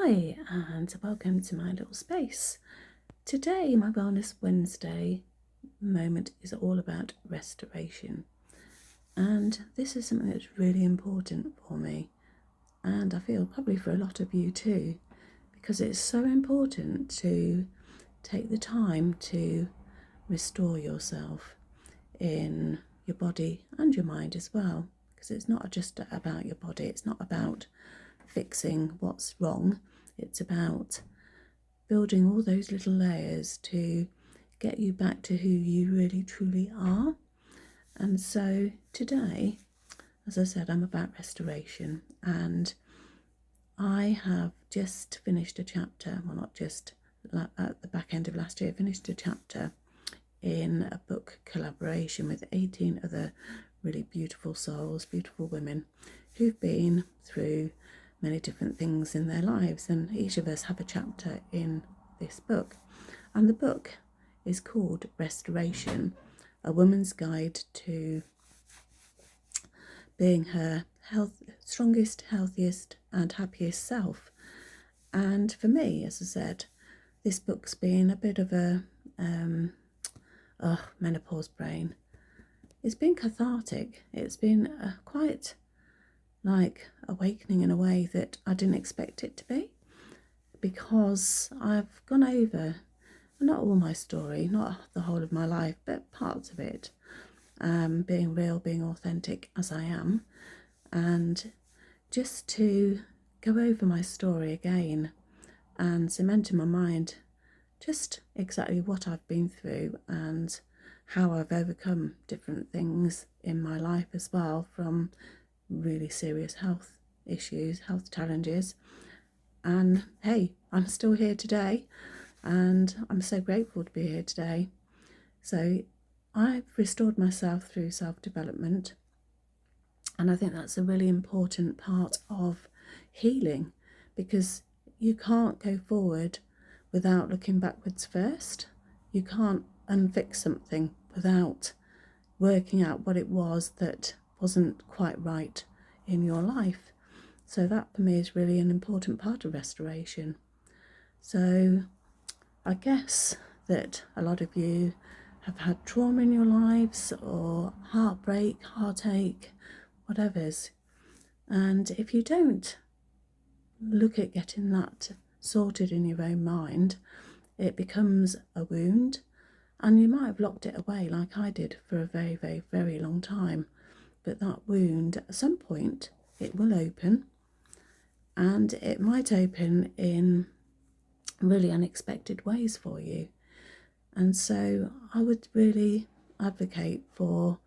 Hi, and welcome to my little space. Today, my Wellness Wednesday moment is all about restoration, and this is something that's really important for me, and I feel probably for a lot of you too, because it's so important to take the time to restore yourself in your body and your mind as well, because it's not just about your body, it's not about fixing what's wrong, it's about building all those little layers to get you back to who you really truly are. And so today, as I said, I'm about restoration, and I have just finished a chapter, well, not just, at the back end of last year, finished a chapter in a book collaboration with 18 other really beautiful souls, beautiful women who've been through many different things in their lives, and each of us have a chapter in this book. And the book is called Restoration, A Woman's Guide to Being Her Strongest, Healthiest and Happiest Self. And for me, as I said, this book's been a bit of a menopause brain. It's been cathartic. It's been quite like awakening in a way that I didn't expect it to be, because I've gone over, not all my story, not the whole of my life, but parts of it, being real, being authentic as I am, and just to go over my story again and cement in my mind just exactly what I've been through and how I've overcome different things in my life as well, from really serious health issues, health challenges. And hey, I'm still here today, and I'm so grateful to be here today. So I've restored myself through self-development, and I think that's a really important part of healing, because you can't go forward without looking backwards first. You can't unfix something without working out what it was that wasn't quite right in your life. So that for me is really an important part of restoration. So I guess that a lot of you have had trauma in your lives, or heartbreak, heartache, whatever's. And if you don't look at getting that sorted in your own mind, it becomes a wound, and you might have locked it away like I did for a very, very, very long time. But that wound, at some point, it will open, and it might open in really unexpected ways for you. And so I would really advocate for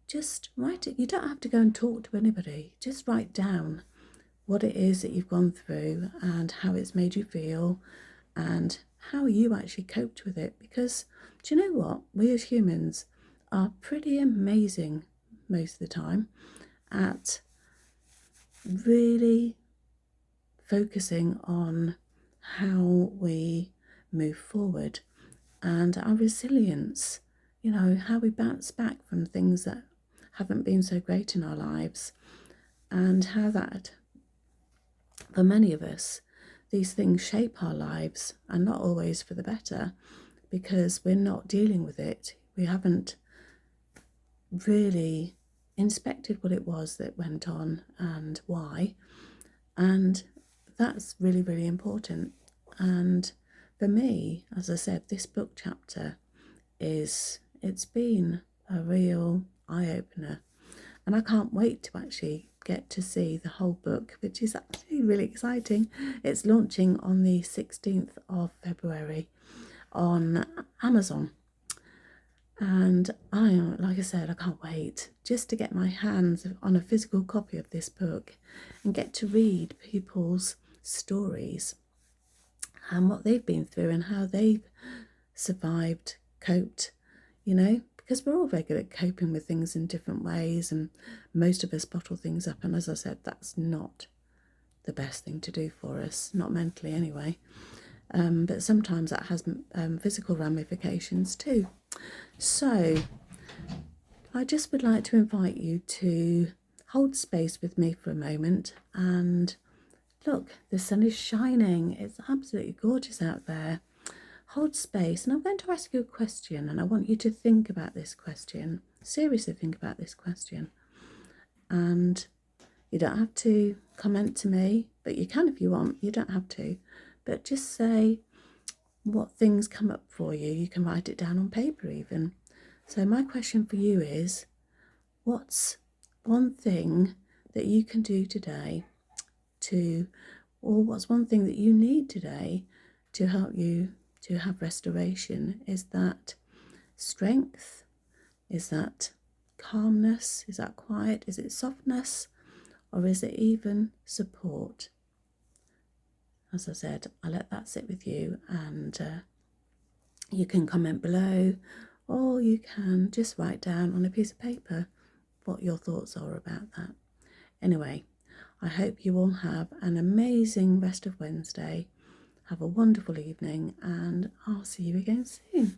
just write it. You don't have to go and talk to anybody. Just write down what it is that you've gone through and how it's made you feel and how you actually coped with it. Because do you know what? We as humans are pretty amazing most of the time at really focusing on how we move forward and our resilience, you know, how we bounce back from things that haven't been so great in our lives, and how that, for many of us, these things shape our lives, and not always for the better, because we're not dealing with it. We haven't really inspected what it was that went on and why, and that's really, really important. And for me, as I said, this book chapter it's been a real eye-opener, and I can't wait to actually get to see the whole book, which is actually really exciting. It's launching on the 16th of February on Amazon, and like I said, I can't wait just to get my hands on a physical copy of this book and get to read people's stories and what they've been through and how they've survived, coped, you know, because we're all very good at coping with things in different ways, and most of us bottle things up, and as I said, that's not the best thing to do for us, not mentally anyway. But sometimes that has physical ramifications too. So I just would like to invite you to hold space with me for a moment and Look, the sun is shining. It's absolutely gorgeous out there. Hold space, and I'm going to ask you a question, and I want you to think about this question. Seriously think about this question. And you don't have to comment to me, but you can if you want. You don't have to. But just say what things come up for you. You can write it down on paper even. So my question for you is, what's one thing that you can do today or what's one thing that you need today to help you to have restoration? Is that strength? Is that calmness? Is that quiet? Is it softness? Or is it even support? As I said, I let that sit with you, and you can comment below, or you can just write down on a piece of paper what your thoughts are about that. Anyway, I hope you all have an amazing rest of Wednesday. Have a wonderful evening, and I'll see you again soon.